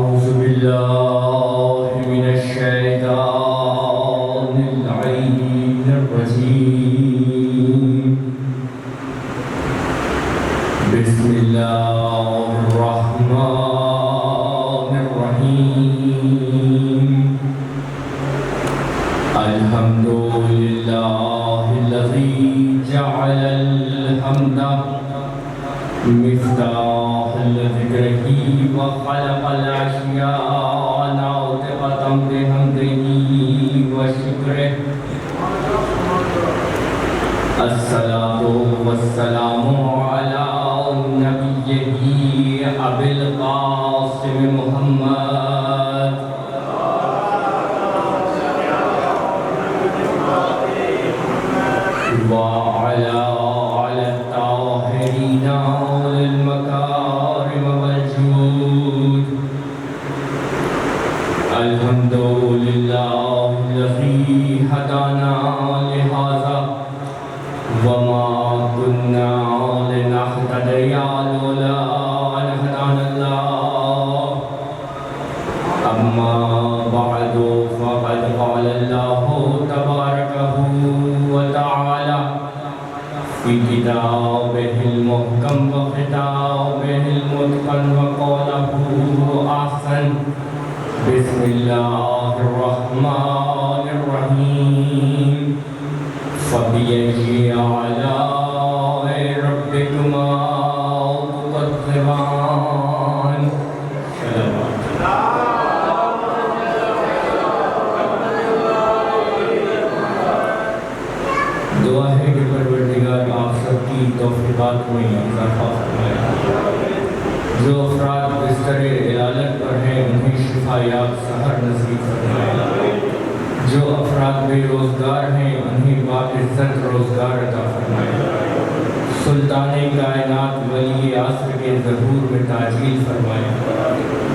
أعوذ بالله من الشيطان اللعين الرجيم بسم الله الرحمن الرحيم الحمد لله الذي جعل الحمد مفتاح لذكره وخلق الأشياء ناطقة بحمده وشكره الصلاة والسلام على نبيه أبي القاسم محمد وعلى الطاهرين للمكارم والجود الحمد لله الذي هدانا لهذا وما كنا لنهتدي لولا أن هدانا الله أما بعد فقد قال الله تبارك وتعالى في كتابه المحكم وخطابه المتقن وقوله أحسن بسم الله الرحمن الرحيم فبأي آلاء ربكما تكذبان دعا ہے کہ پروردگار آپ سب کی توفیقات میں اضافہ فرمائے جو افراد بستر علالت پر ہیں انہیں شفا یاب سحر نصیب فرمائے جو افراد بے روزگار ہیں انہیں باعزت روزگار عطا فرمائے سلطان کائنات ولی عصر کے ظہور میں تعجیل فرمائے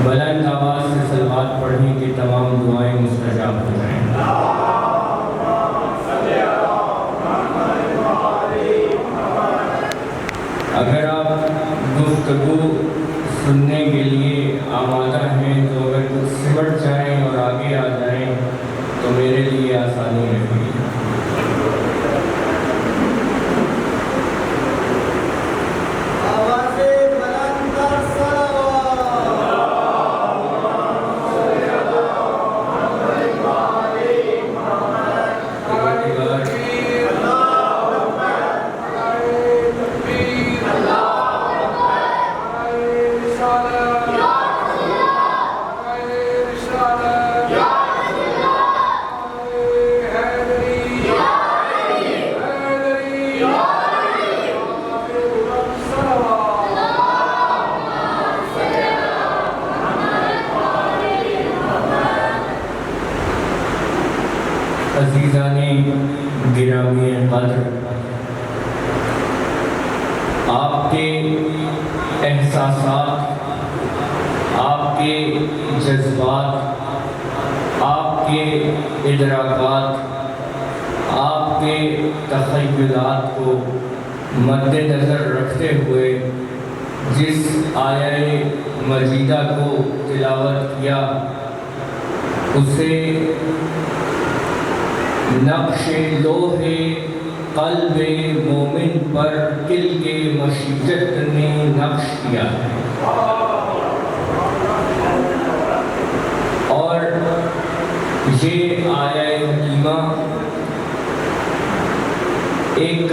بلند آواز سے صلوات پڑھنے کی تمام دعائیں مستجاب ہو جائیں اگر آپ گفتگو سننے کے لیے آمادہ ہیں تو اگر کچھ سمٹ جائیں اور آگے آ جائیں تو میرے لیے آسانی رہے گی عزیزان گرامی قدر آپ کے احساسات آپ کے جذبات آپ کے ادراکات آپ کے تخیلات کو مد نظر رکھتے ہوئے جس آیہ مجیدہ کو تلاوت کیا اسے نقش لوح قلب مومن پر دل کے مشیت نے نقش کیا ہے اور یہ آیہ حکیمہ ایک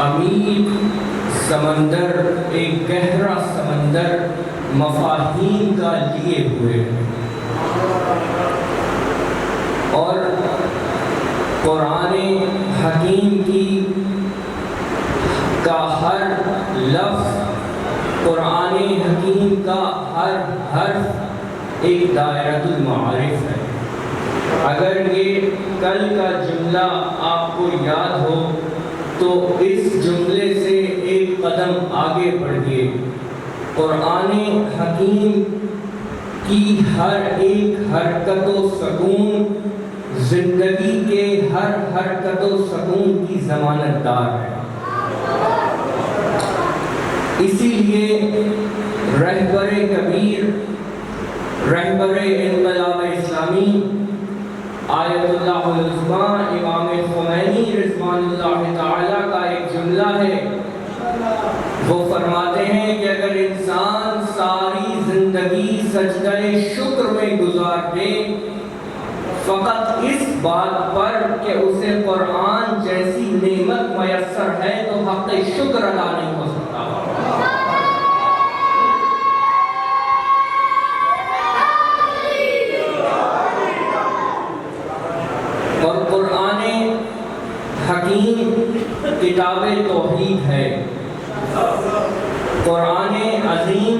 عمیق سمندر ایک گہرا سمندر مفاہیم کا لیے ہوئے اور قرآن حکیم کا ہر لفظ قرآن حکیم کا ہر حرف ایک دائرۃ المعارف ہے اگر یہ کل کا جملہ آپ کو یاد ہو تو اس جملے سے ایک قدم آگے بڑھیے قرآن حکیم کی ہر ایک حرکت و سکون زندگی کے ہر حرکت و سکون کی ضمانت دار ہے اسی لیے رہبر کبیر رہبر انقلاب اسلامی آیت اللہ العظمیٰ امام خمینی رضوان اللہ تعالیٰ کا ایک جملہ ہے. وہ فرماتے ہیں کہ اگر انسان ساری زندگی سجدہ شکر میں گزار دے فقط اس بات پر کہ اسے قرآن جیسی نعمت میسر ہے تو حق شکر ادا نہیں ہو سکتا. اور قرآن حکیم کتاب توحید ہے. قرآن عظیم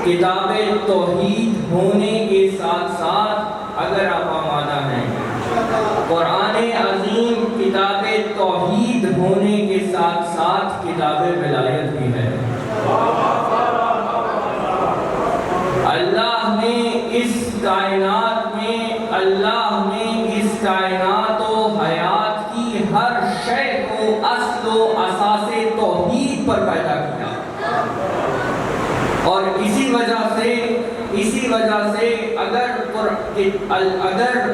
کتاب توحید ہونے کے ساتھ ساتھ اگر آپ آمادہ ہیں قرآن عظیم کتاب توحید ہونے کے ساتھ ساتھ کتاب ولایت بھی ہے. اللہ نے اس کائنات و حیات کی ہر شے کو اصل و اساس توحید پر پیدا کیا. اور اسی وجہ سے اگر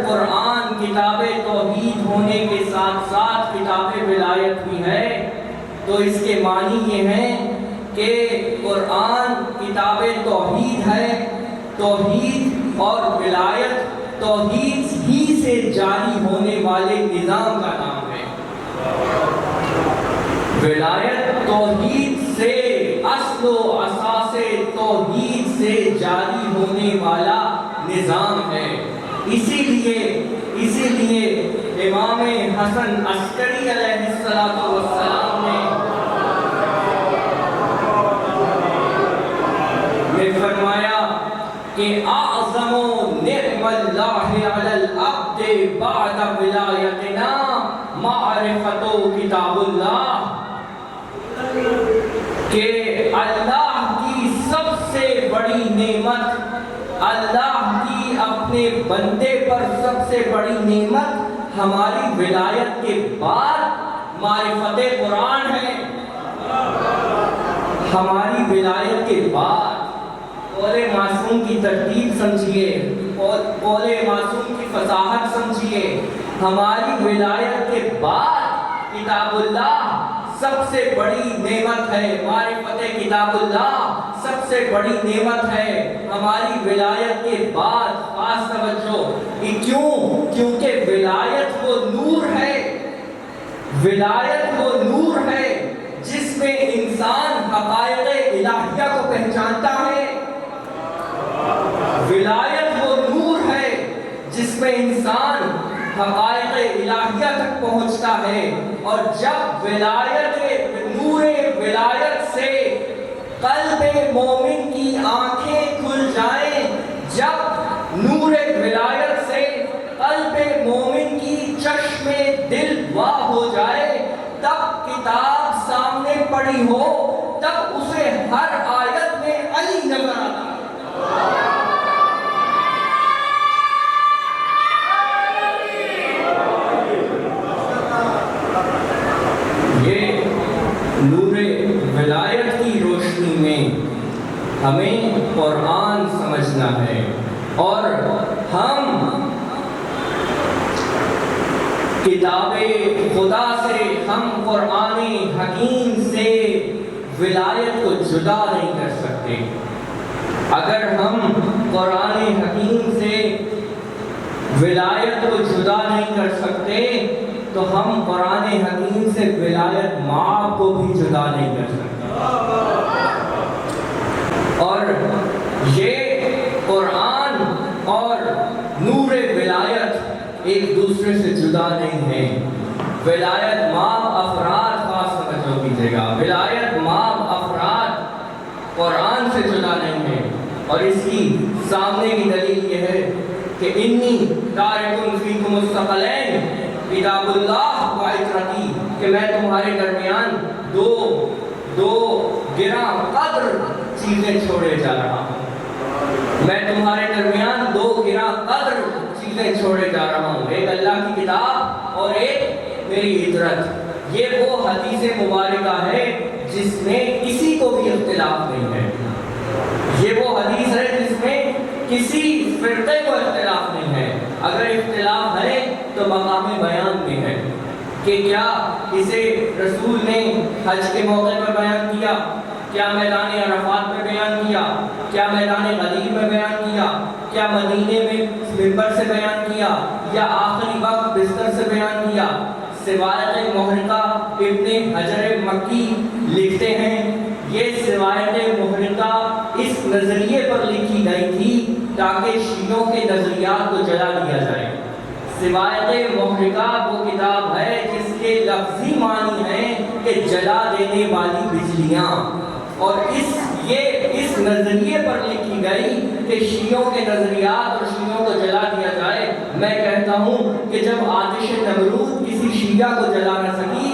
قرآن کتاب توحید ہونے کے ساتھ ساتھ کتاب ولایت بھی ہے تو اس کے معنی یہ ہیں کہ قرآن کتاب توحید ہے. توحید اور ولایت توحید ہی سے جاری ہونے والے نظام کا نام ہے. ولایت توحید سے اصل و اساس توحید سے جاری ہونے والا نظام ہے. اسی لیے امام حسن عسکری علیہ السلام نے فرمایا کہ اعظم نعم اللہ علی العبد بعد ولایتنا معرفت کتاب اللہ، کہ اللہ کی سب سے بڑی نعمت، اللہ کی اپنے بندے پر سب سے بڑی نعمت ہماری ولایت کے بعد معرفت قرآن ہے. ہماری ولایت کے بعد قول معصوم کی ترتیب سمجھیے اور قول معصوم کی فصاحت سمجھیے. ہماری ولایت کے بعد کتاب اللہ سب سے بڑی نعمت ہے. معرفت کتاب اللہ سب سے بڑی نعمت ہے ہماری ولایت کے بعد. خاص توجہ. کیونکہ ولایت وہ نور ہے جس میں انسان حقائق الہیہ کو پہچانتا ہے. ولایت وہ نور ہے جس میں انسان حقائق الہیہ تک پہنچتا ہے. اور جب نور ولایت سے قلب مومن کی آنکھیں کھل جائیں، جب نور ولایت سے قلب مومن کی چشم دل واہ ہو جائے، تب کتاب سامنے پڑی ہو تب اسے ہر آیت میں علی نظر آتا ہے. نور ولایت کی روشنی میں ہمیں قرآن سمجھنا ہے اور ہم کتاب خدا سے، ہم قرآن حکیم سے ولایت کو جدا نہیں کر سکتے. اگر ہم قرآن حکیم سے ولایت کو جدا نہیں کر سکتے تو ہم قرآن حکیم سے ولایت ماں کو بھی جدا نہیں کر سکتے. اور یہ قرآن اور نور ولایت ایک دوسرے سے جدا نہیں ہے. ولایت ماں افراد، خاص توجہ کیجیے گا، ولایت ماں افراد قرآن سے جدا نہیں ہے. اور اس کی سامنے کی دلیل یہ ہے کہ انی تارکن فیکم الثقلین کتاب اللہ و عترتی، کہ میں تمہارے درمیان دو گراں قدر چیزیں چھوڑے جا رہا ہوں. میں تمہارے درمیان دو گراں قدر چیزیں چھوڑے جا رہا ہوں، ایک اللہ کی کتاب اور ایک میری عترت. یہ وہ حدیث مبارکہ ہے جس میں کسی کو بھی اختلاف نہیں ہے. یہ وہ حدیث ہے جس میں کسی فرقے کو اختلاف نہیں ہے، اگر اختلاف ہے تو مقام بیان میں ہے کہ کیا اسے رسول نے حج کے موقع پر بیان کیا، کیا میدان عرفات میں بیان کیا، کیا میدان غدیر میں بیان کیا، کیا مدینے میں منبر سے بیان کیا، یا آخری وقت بستر سے بیان کیا۔ روایت محرقہ ابن حجر مکی لکھتے ہیں یہ روایت محرقہ اس نظریے پر لکھی گئی تھی تاکہ شیعوں کے نظریات کو جلا دیا جائے۔ روایت محرقہ وہ کتاب ہے جس کے لفظی معنی ہے کہ جلا دینے والی بجلیاں، اور اس نظریے پر لکھی گئی کہ شیعوں کے نظریات اور شیعوں کو جلا دیا جائے۔ میں کہتا ہوں کہ جب آتش نمرود کسی شیعہ کو جلا نہ سکی،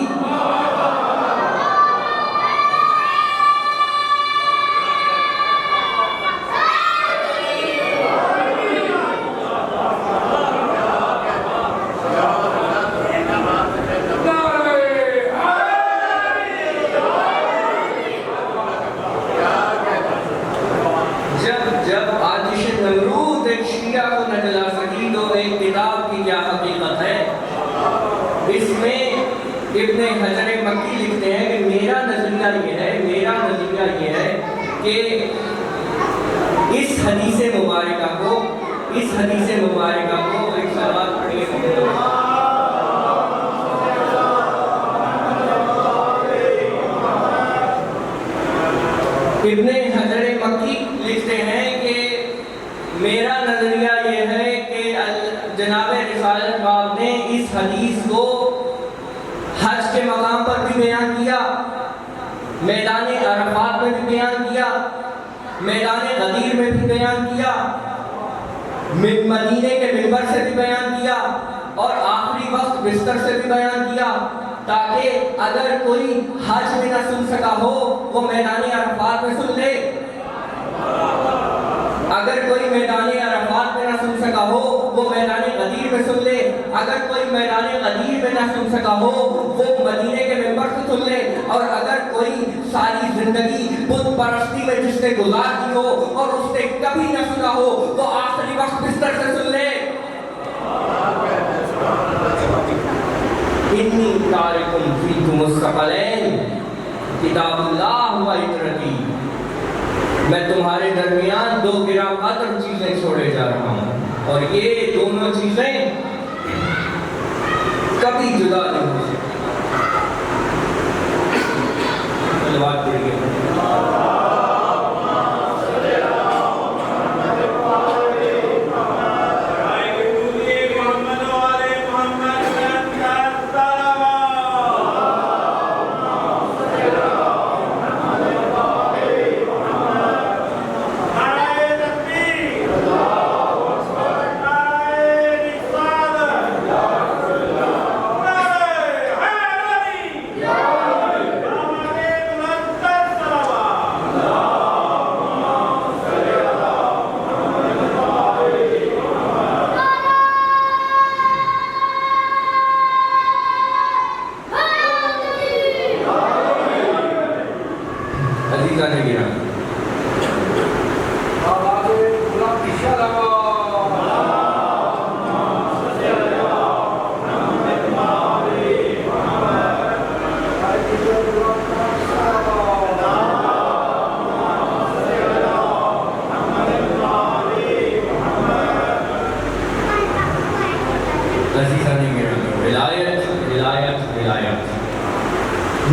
ابن حجر مکی لکھتے ہیں کہ میرا نظریہ یہ ہے کہ اس حدیث مبارکہ کو ایک سوال پڑھیے۔ ابن حجر مکی لکھتے ہیں کہ میرا نظریہ یہ ہے کہ جناب رسالت باب نے اس حدیث کو حج کے مقام پر بھی بیان کیا، میدان عرفات میں بھی بیان کیا، میدان غدیر میں بھی بیان کیا، مدینے کے منبر سے بھی بیان کیا، اور آخری وقت بستر سے بھی بیان کیا، تاکہ اگر کوئی حج میں نہ سن سکا ہو وہ میدان عرفات میں سن لے، اگر کوئی میدان عرفات میں نہ سن سکا ہو وہ میدان غدیر میں سن لے، اگر کوئی میدان غدیر میں نہ سن سکا ہو وہ مدینے کے منبر سے سن لے، اور اگر کوئی ساری زندگی بت پرستی میں جس نے گزار دی ہو اور اس نے کبھی نہ سنا ہو وہ آخری وقت بستر سے سن لے۔ انی تارکم فیکم الثقلین کتاب اللہ و عترتی، میں تمہارے درمیان دو گراں قدر چیزیں چھوڑے جا رہا ہوں، اور یہ دونوں چیزیں کبھی جدا نہیں ہو سکتی۔ بات پڑھیے۔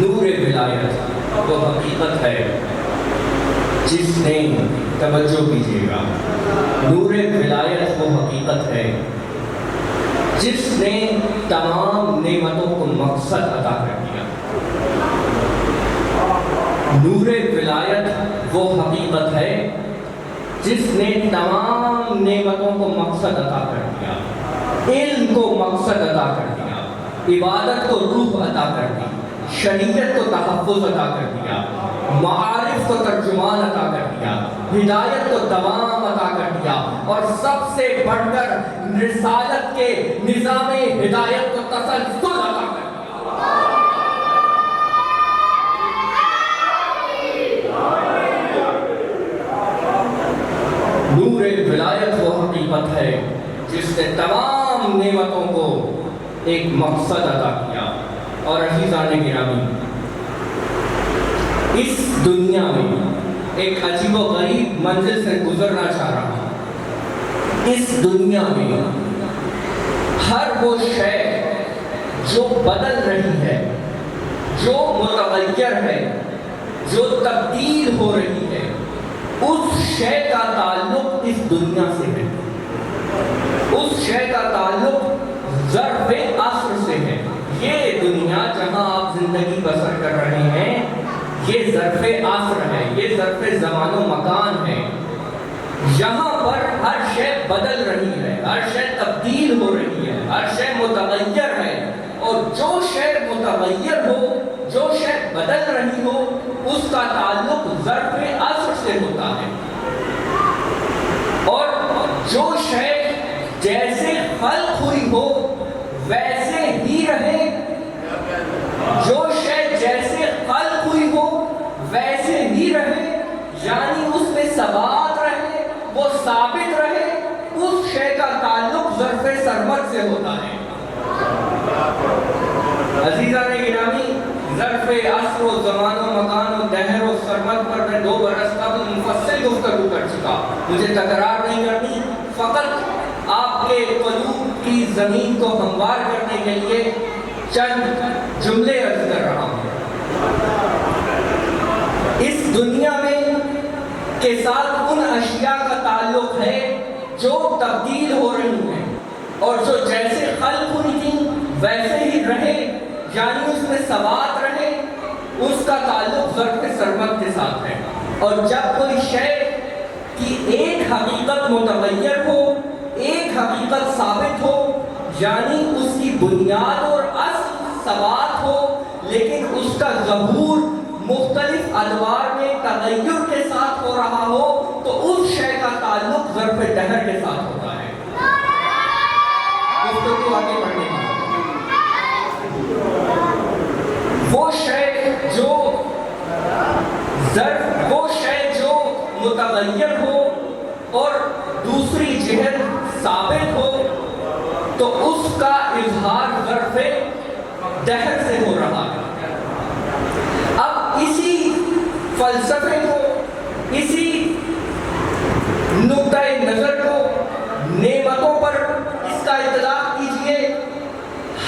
نور ولایت وہ حقیقت ہے جس نے، توجہ کیجیے گا، نور ولایت وہ حقیقت ہے جس نے تمام نعمتوں کو مقصد عطا کر دیا۔ نور ولایت وہ حقیقت ہے جس نے تمام نعمتوں کو مقصد عطا کر دیا، علم کو مقصد عطا کر دیا، عبادت کو روح عطا کر دی، شریعت کو تحفظ عطا کر دیا، معارف کو ترجمان عطا کر دیا، ہدایت کو دوام عطا کر دیا، اور سب سے بڑھ کر رسالت کے نظام ہدایت کو تسلسل عطا کر دیا۔ نور ولایت ایک مقصد عطا کیا۔ اور عزیزان گرامی، اس دنیا میں ایک عجیب و غریب منزل سے گزرنا چاہ رہا ہوں۔ اس دنیا میں ہر وہ شے جو بدل رہی ہے، جو متغیر ہے، جو تبدیل ہو رہی ہے، اس شے کا تعلق اس دنیا سے ہے، اس شے کا تعلق ظرف عصر سے ہے۔ یہ دنیا جہاں آپ زندگی بسر کر رہے ہیں، یہ ظرف عصر ہے، یہ ظرف زمان و مکان ہے۔ یہاں پر ہر شے بدل رہی ہے، ہر شے تبدیل ہو رہی ہے، ہر شے متغیر ہے، اور جو شے متغیر ہو، جو شے بدل رہی ہو، اس کا تعلق ظرف عصر سے ہوتا ہے۔ اور جو شے جیسے خلق ہوئی ہو ویسے ہی رہے، جو شے جیسے خلق ہوئی ہو ویسے ہی رہے، یعنی اس میں ثبات رہے، وہ ثابت رہے، اس شے کا تعلق ظرف سرمد سے ہوتا ہے۔ عزیزان گرامی، ظرف عصر و زمان و مکان و دہر و سرمد پر میں 2 برس قبل مفصل گفتگو کر چکا، مجھے تکرار نہیں کرنی، فقط آپ کے قلوب کی زمین کو ہموار کرنے کے لیے چند جملے عرض کر رہا ہوں۔ اس دنیا میں کے ساتھ ان اشیاء کا تعلق ہے جو تبدیل ہو رہی ہیں، اور جو جیسے خلق ہوئی تھی ویسے ہی رہے، یعنی اس میں ثبات رہے، اس کا تعلق ظرف سرمد کے ساتھ ہے۔ اور جب کوئی شے کی ایک حقیقت متغیر ہو، ایک حقیقت ثابت ہو، یعنی اس کی بنیاد اور اصل ثبات ہو، لیکن اس کا ظہور مختلف ادوار میں تغیر کے ساتھ ہو رہا ہو، تو اس شے کا تعلق ظرف دہر کے ساتھ ہوتا ہے۔ گفتگو آگے بڑھنے کی وہ شے جو متغیر ہو اور دوسری جہت ثابت ہو، تو اس کا اظہار ظرف دہر سے ہو رہا ہے۔ اب اسی فلسفے کو، اسی نقطۂ نظر کو نعمتوں پر اس کا اطلاق کیجئے۔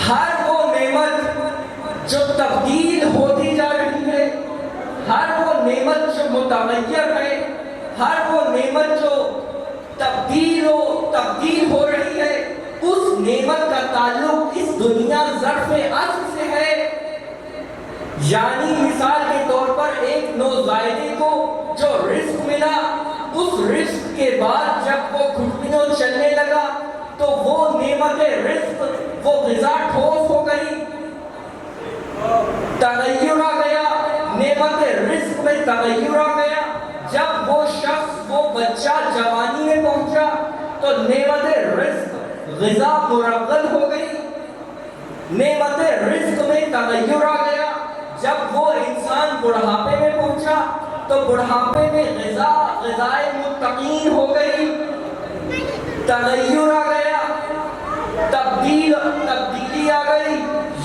ہر وہ نعمت جو تبدیل ہوتی جا رہی ہے، ہر وہ نعمت جو متغیر ہے، ہر وہ نعمت جو تبدیل ہو رہی ہے، اس نعمت کا تعلق اس دنیا ظرف عصر سے ہے۔ یعنی مثال کے طور پر ایک نوزائیدے کو جو رزق ملا، اس رزق کے بعد جب وہ گھٹنوں چلنے لگا تو وہ نعمت رزق، وہ غذا ٹھوس ہو گئی، تغیر آ گیا، نعمت رزق میں تغیر آ گیا۔ جب وہ شخص، وہ بچہ جوانی میں پہنچا تو نعمت رزق، غذا مرغل ہو گئی، نعمت رزق میں تغیر آ گیا۔ جب وہ انسان بڑھاپے میں پہنچا تو بڑھاپے میں غذائے متقین ہو گئی، تغیر آ گیا، تبدیلی آ گئی،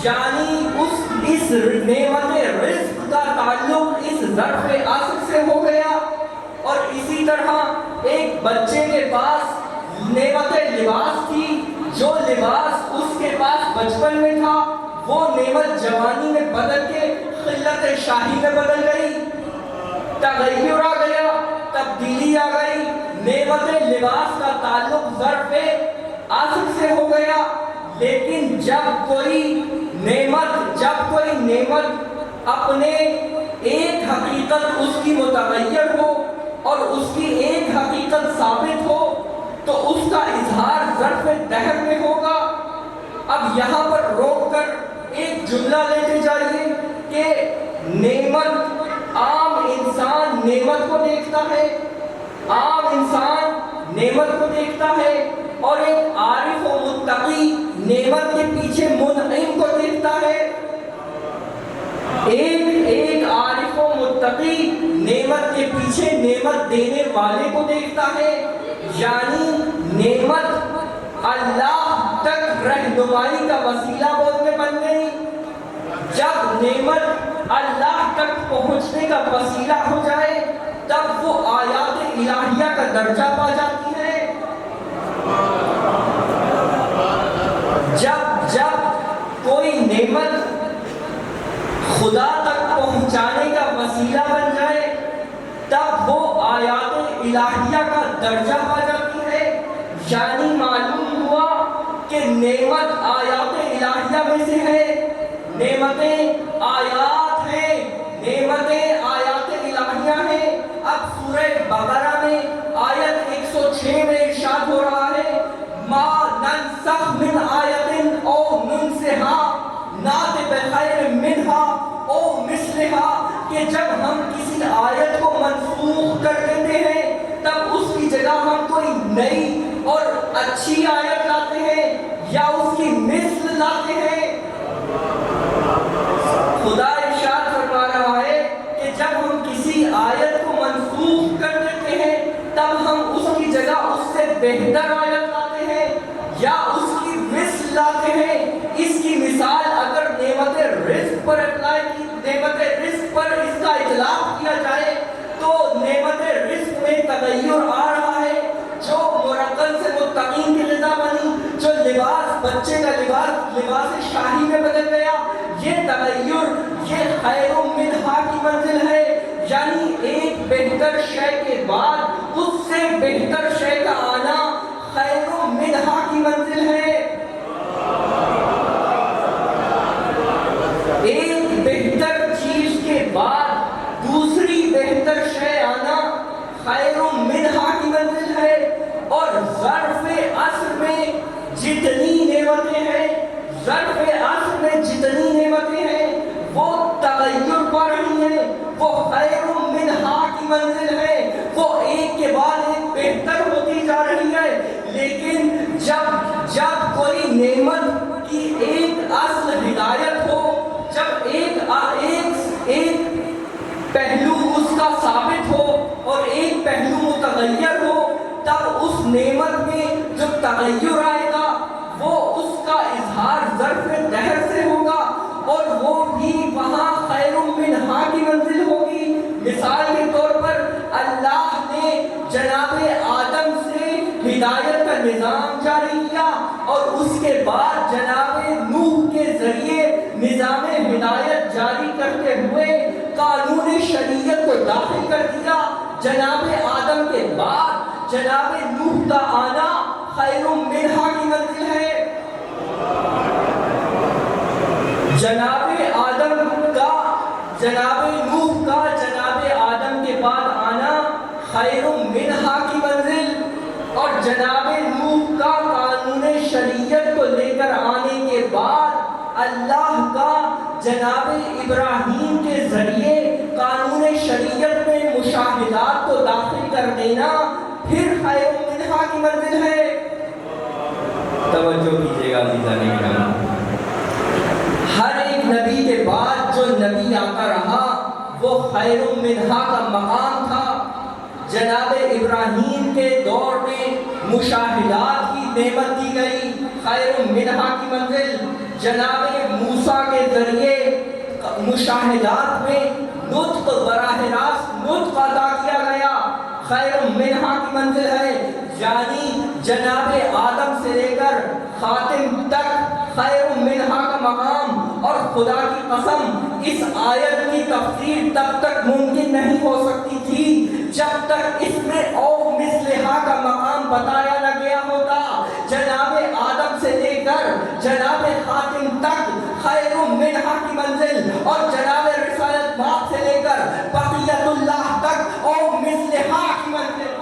یعنی اس نعمت رزق کا تعلق اس ظرف عصر سے ہو گیا۔ اور اسی طرح ایک بچے کے پاس نعمت لباس تھی، جو لباس اس کے پاس بچپن میں تھا، وہ نعمت جوانی میں بدل کے خلت شاہی میں بدل گئی، تغیر آ گیا، تبدیلی آ گئی، نعمت لباس کا تعلق ظرف عصر سے ہو گیا۔ لیکن جب کوئی نعمت اپنے ایک حقیقت اس کی متغیر ہو اور اس کی ایک حقیقت ثابت ہو، تو اس کا اظہار ظرف دہر میں ہوگا۔ اب یہاں پر روک کر ایک جملہ لیتے جائیے کہ عام انسان نعمت کو دیکھتا ہے، عام انسان نعمت کو دیکھتا ہے، اور ایک عارف و متقی نعمت کے پیچھے منعم کو دیکھتا ہے۔ ایک عارف و متقی نعمت کے پیچھے نعمت دینے والے کو دیکھتا ہے، یعنی نعمت اللہ تک رہنمائی کا وسیلہ بن گئی، جب نعمت اللہ تک پہنچنے کا وسیلہ ہو جائے تب وہ آیات الہیہ کا درجہ پا جاتی ہے۔ جب کوئی نعمت خدا تک پہنچانے کا وسیلہ بن جائے تب وہ آیات الہیہ کا درجہ پا جاتی ہے۔ یعنی معلوم ہوا کہ نعمت آیات الہیہ میں سے ہے، نعمتیں آیات ہیں، نعمتیں آیات الہیہ ہیں۔ اب سورہ بقرہ میں آیت 106 میں ارشاد ہو رہا ہے ما ننسخ من آیت او ننسہا نات بخیر منہا او مثلہا، کہ جب ہم کسی آیت کو منسوخ کر دیتے ہیں تب اس کی جگہ ہم کوئی نئی اور اچھی آیت لاتے ہیں یا اس کی مثل لاتے ہیں۔ خدا ارشاد فرما رہا ہے کہ جب ہم کسی آیت کو منسوخ کر دیتے ہیں تب ہم اس کی جگہ اس سے بہتر آیت لاتے ہیں یا اس کی مثل لاتے ہیں۔ اس کی مثال اگر نعمت رزق پر اپلائی کی، نعمت رزق پر اس کا اطلاق کیا جائے تو نعمت رزق میں تغیر آ رہا ہے۔ جو مرکل سے متقین کی غذا بنی، جو لباس بچے کا لباس شاہی میں بدل گیا، یہ تغیر، یہ خیر منہا کی منزل ہے۔ یعنی ایک بہتر شے کے بعد اس سے بہتر شے کا آنا خیر منہا کی منزل ہے۔ ایک بہتر چیز کے بعد دوسری بہتر شے آنا خیر منہا کی منزل ہے۔ اور ظرف عصر میں جتنی نعمتیں ہیں، ظرف عصر میں جتنی نعمتیں ہیں وہ تغیر پا رہی ہیں، وہ خیر منہا کی منزل ہے، وہ ایک کے بعد ایک بہتر ہوتی جا رہی ہے۔ لیکن جب کوئی نعمت کی ایک اصل ہدایت ہو، جب ایک پہلو اس کا ثابت ہو اور ایک پہلو متغیر ہو، تب اس نعمت میں جو تغیر آئے گا وہ اس کا اظہار ظرف دہر سے ہوگا اور وہ بھی وہاں خیر منہا کی منزل ہوگی۔ مثال کے طور پر اللہ نے جناب آدم سے ہدایت کا نظام جاری کیا اور اس کے بعد جناب نوح کے ذریعے نظام ہدایت جاری کرتے ہوئے قانون شریعت کو داخل کر دیا۔ جناب آدم کے بعد جناب نوح کا آنا خیر منہا کی منزل ہے۔ جناب نوح کا جناب آدم کے بعد آنا خیر منہا کی منزل، اور جناب نوح کا قانون شریعت کو لے کر آنے کے بعد اللہ کا جناب ابراہیم کے ذریعے قانون شریعت میں مشاہدات کو داخل کر دینا پھر خیر منہا کی منزل ہے۔ توجہ کیجیے گا عزیزان کرام، ہر ایک نبی کے بعد جو نبی آتا رہا وہ خیر منہا کا مقام تھا۔ جناب ابراہیم کے دور میں مشاہدات کی نعمت دی گئی، خیر منہا کی منزل۔ جناب موسیٰ کے ذریعے مشاہدات میں نطق، براہ راست نطق عطا کیا گیا، خیر منہا کی منزل ہے۔ یعنی جناب آدم سے لے کر خاتم تک خیر منہا کا مقام، اور خدا کی قسم اس آیت کی تفسیر تب تک ممکن نہیں ہو سکتی تھی جب تک اس میں او مثلہا کا مقام بتایا نہ گیا ہوتا۔ جناب آدم سے لے کر جناب خاتم تک خیر منہا کی منزل، اور جناب رسالت باپ سے لے کر بقیت اللہ تک او مثلہا کی منزل۔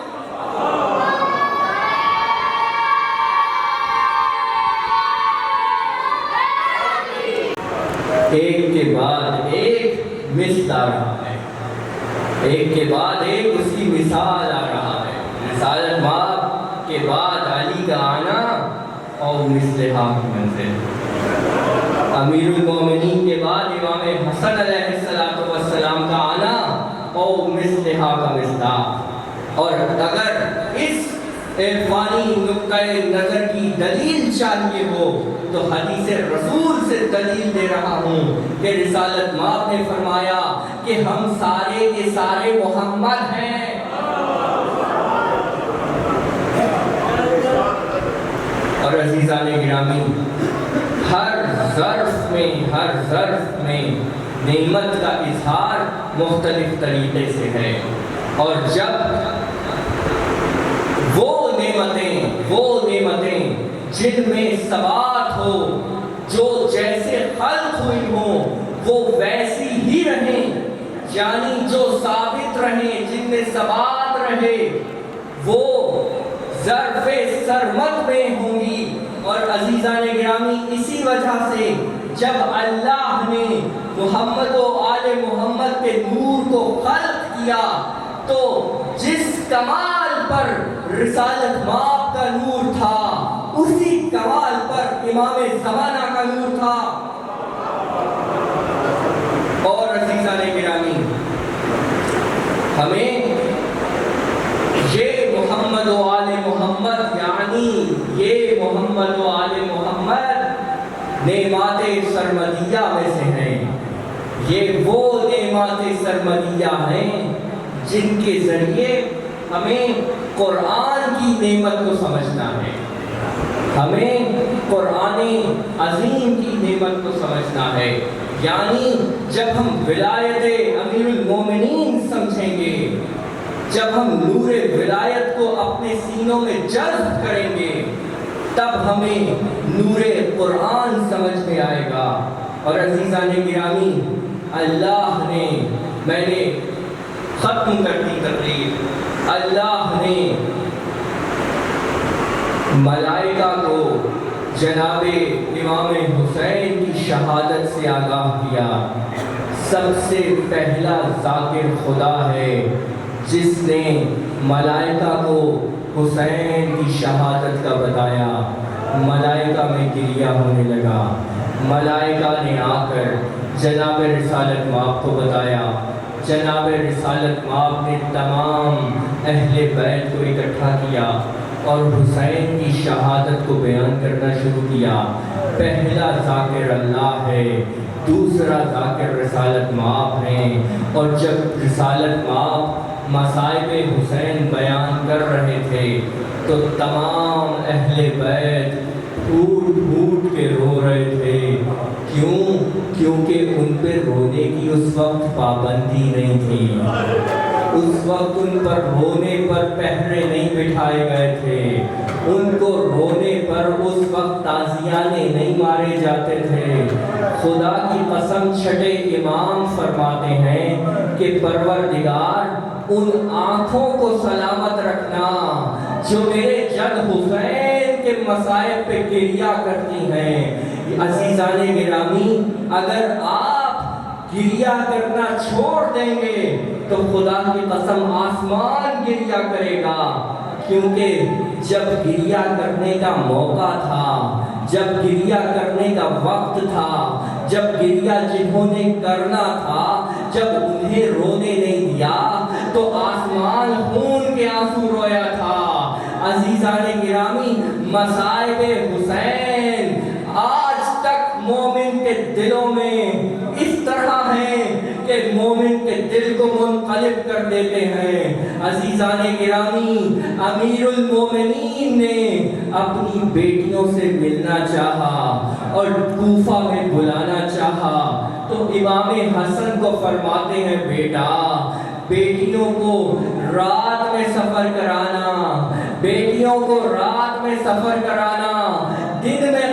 ایک کے بعد ایک مثل آ رہا ہے، ایک کے بعد ایک اس کی مثال آ رہا ہے۔ رسالت باپ کے بعد علی کا آنا اور مثلہا کی منزل، امیر المومنین کے بعد امام حسن علیہ السلام کا آنا اور مثلہا کا مصداق۔ اور اگر اس عرفانی نقطۂ نظر کی دلیل چاہیے ہو تو حدیث رسول سے دلیل دے رہا ہوں کہ رسالت مآب نے فرمایا کہ ہم سارے کے سارے محمد ہیں۔ اور عزیزان گرامی، ہر ظرف میں نعمت کا اظہار مختلف طریقے سے ہے، اور جب وہ نعمتیں جن میں ثبات ہو، جو جیسے خلق ہوئی ہوں وہ ویسی ہی رہیں، یعنی جو ثابت رہیں، جن میں ثبات رہے، وہ ظرف سرمد میں ہوں گی۔ اور عزیزان گرامی، اسی وجہ سے جب اللہ نے محمد و آل محمد کے نور کو خلق کیا تو جس کمال پر رسالت مآب کا نور تھا، اسی کمال پر امام زمانہ کا نور تھا۔ اور عزیزان گرامی، ہمیں یہ محمد و آل محمد، یعنی یہ محمد و آل محمد نعمات سرمدیہ میں سے ہیں۔ یہ وہ نعمات سرمدیہ ہیں جن کے ذریعے ہمیں قرآن کی نعمت کو سمجھنا ہے، ہمیں قرآن عظیم کی نعمت کو سمجھنا ہے۔ یعنی جب ہم ولایت امیر المومنین سمجھیں گے، جب ہم نور ولایت کو اپنے سینوں میں جذب کریں گے، تب ہمیں نور قرآن سمجھ میں آئے گا۔ اور عزیزان گرامی، اللہ نے، میں نے ختم کرتی تقریر، اللہ نے ملائکہ کو جناب امام حسین کی شہادت سے آگاہ کیا۔ سب سے پہلا ذاکر خدا ہے جس نے ملائکہ کو حسین کی شہادت کا بتایا۔ ملائکہ میں گریہ ہونے لگا، ملائکہ نے آ کر جناب رسالت مآب کو بتایا۔ جناب رسالت مآب نے تمام اہل بیت کو اکٹھا کیا اور حسین کی شہادت کو بیان کرنا شروع کیا۔ پہلا ذاکر اللہ ہے، دوسرا ذاکر رسالت مآب ہیں۔ اور جب رسالت مآب مصائب حسین بیان کر رہے تھے تو تمام اہل بیت پھوٹ پھوٹ کے رو رہے تھے۔ کیوں؟ کیونکہ ان پہ رونے کی اس وقت پابندی نہیں تھی، اس وقت ان پر رونے پر پہرے نہیں بٹھائے گئے تھے، ان کو رونے پر اس وقت تازیانے نہیں مارے جاتے تھے۔ خدا کی قسم، چھٹے امام فرماتے ہیں کہ پروردگار ان آنکھوں کو سلامت رکھنا جو میرے جد حسین کے مصائب پہ گریہ کرتی ہیں۔ عزیزان گرامی، اگر آپ گریہ کرنا چھوڑ دیں گے تو خدا کی قسم آسمان گریہ کرے گا، کیونکہ جب گریہ کرنے کا موقع تھا، جب گریہ کرنے کا وقت تھا، جب گریہ جنہوں نے کرنا تھا، جب انہیں رونے نہیں دیا تو آسمان خون کے آنسو رویا تھا۔ عزیزان گرامی، مصائب حسین آج تک مومن کے دلوں میں اس طرح ہیں کہ مومن کے دل کو منقلب کر دیتے ہیں۔ عزیزان گرامی، امیر المومنین نے اپنی بیٹیوں سے ملنا چاہا اور کوفہ میں بلانا چاہا تو امام حسن کو فرماتے ہیں، بیٹا، بیٹیوں کو رات میں سفر کرانا، بیٹیوں کو رات میں سفر کرانا، دن میں